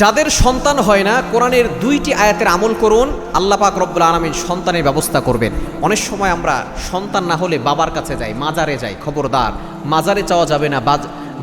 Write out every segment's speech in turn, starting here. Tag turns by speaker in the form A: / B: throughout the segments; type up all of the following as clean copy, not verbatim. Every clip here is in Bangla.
A: যাদের সন্তান হয় না, কোরআনের 2টি আয়াতের আমল করুন, আল্লাহ পাক রব্বুল আলামিন সন্তানের ব্যবস্থা করবেন। অনেক সময় আমরা সন্তান না হলে বাবার কাছে যাই, মাজারে যাই। খবরদার, মাজারে চাওয়া যাবে না,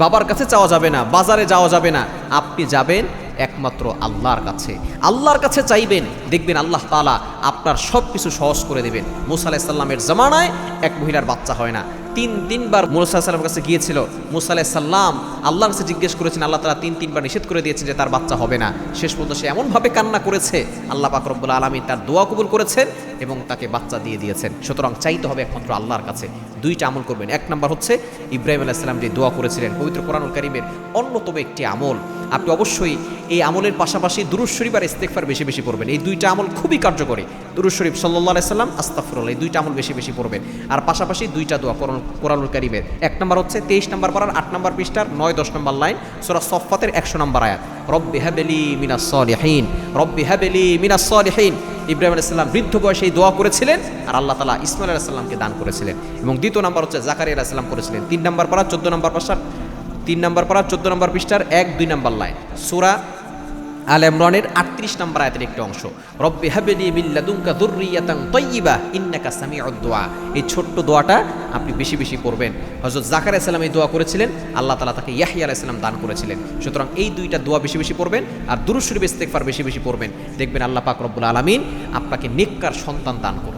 A: বাবার কাছে চাওয়া যাবে না, বাজারে যাওয়া যাবে না। আপনি যাবেন একমাত্র আল্লাহর কাছে, আল্লাহর কাছে চাইবেন, দেখবেন আল্লাহ তাআলা আপনার সব কিছু সহজ করে দেবেন। মুসা আলাইহিস সালামের জামানায় এক মহিলার বাচ্চা হয় না, 3বার মুসা আলাইহিস সালামের কাছে গিয়েছিল। মুসা আলাইহিস সালাম আল্লাহর কাছে জিজ্ঞেস করেছেন, আল্লাহ তাআলা 3বার নিষেধ করে দিয়েছেন যে তার বাচ্চা হবে না। শেষ পর্যন্ত সে এমনভাবে কান্না করেছে, আল্লাহ পাক রব্বুল আলামিন তার দোয়া কবুল করেছেন এবং তাকে বাচ্চা দিয়ে দিয়েছেন। সুতরাং চাইতে হবে একমাত্র আল্লাহর কাছে। 2টা আমল করবেন। 1 নম্বর হচ্ছে ইব্রাহিম আলাইহিস সালাম যে দোয়া করেছিলেন, পবিত্র কোরআনুল কারীমের অন্যতম একটি আমল। আপনি অবশ্যই এই আমলের পাশাপাশি দুরূদ শরীফ আর ইস্তেগফার বেশি বেশি পড়বেন। এই 2টা আমল খুবই কার্যকরী। দুরূদ শরীফ সাল্লাল্লাহু আলাইহি সাল্লাম, আস্তাগফিরুল্লাহ, এই 2টা আমল বেশি বেশি পড়বেন। আর পাশাপাশি 2টা দোয়া কোরআনুল কারীমের। 1 নম্বর হচ্ছে 23 নম্বর পারার 8 নম্বর পৃষ্ঠার 9-10 নম্বর লাইন, সূরা সফফাতের 100 নম্বর আয়াত, রব্বি হাবলি মিনাস সলিহিন, রব্বি হাবলি মিনাস সলিহিন। ইব্রাহিম আলাইহিস সালাম বৃদ্ধ বয়সে এই দোয়া করেছিলেন, আর আল্লাহ তাআলা ইসমাঈল আলাইহিস সালামকে দান করেছিলেন। এবং 2 নম্বর হচ্ছে জাকারিয়া আলাইহিস সালাম করেছিলেন। 3 নম্বর পারা 14 নম্বর পৃষ্ঠার 3 নম্বর পারা 14 নম্বর পৃষ্ঠার 1-2 নম্বর লাইন, সূরা আলে ইমরানের 38 নম্বর আয়াতের একটি অংশ, রব্বি হাবলি মিন লাদুনকা যুররিয়াতান তাইয়্যিবাহ ইন্নাকা সামিউদ দুআ। এই ছোট্ট দোয়াটা আপনি বেশি বেশি পড়বেন। হযরত জাকারিয়া আলাইহিস সালাম এই দোয়া করেছিলেন, আল্লাহ তাআলা তাকে ইয়াহইয়া আলাইহিস সালাম দান করেছিলেন। সুতরাং এই 2টা দোয়া বেশি বেশি পড়বেন, আর দুরূদ শরীফ ইস্তেগফার বেশি বেশি পড়বেন। দেখবেন আল্লাহ পাক রব্বুল আলামিন আপনাকে নেককার সন্তান দান করবেন।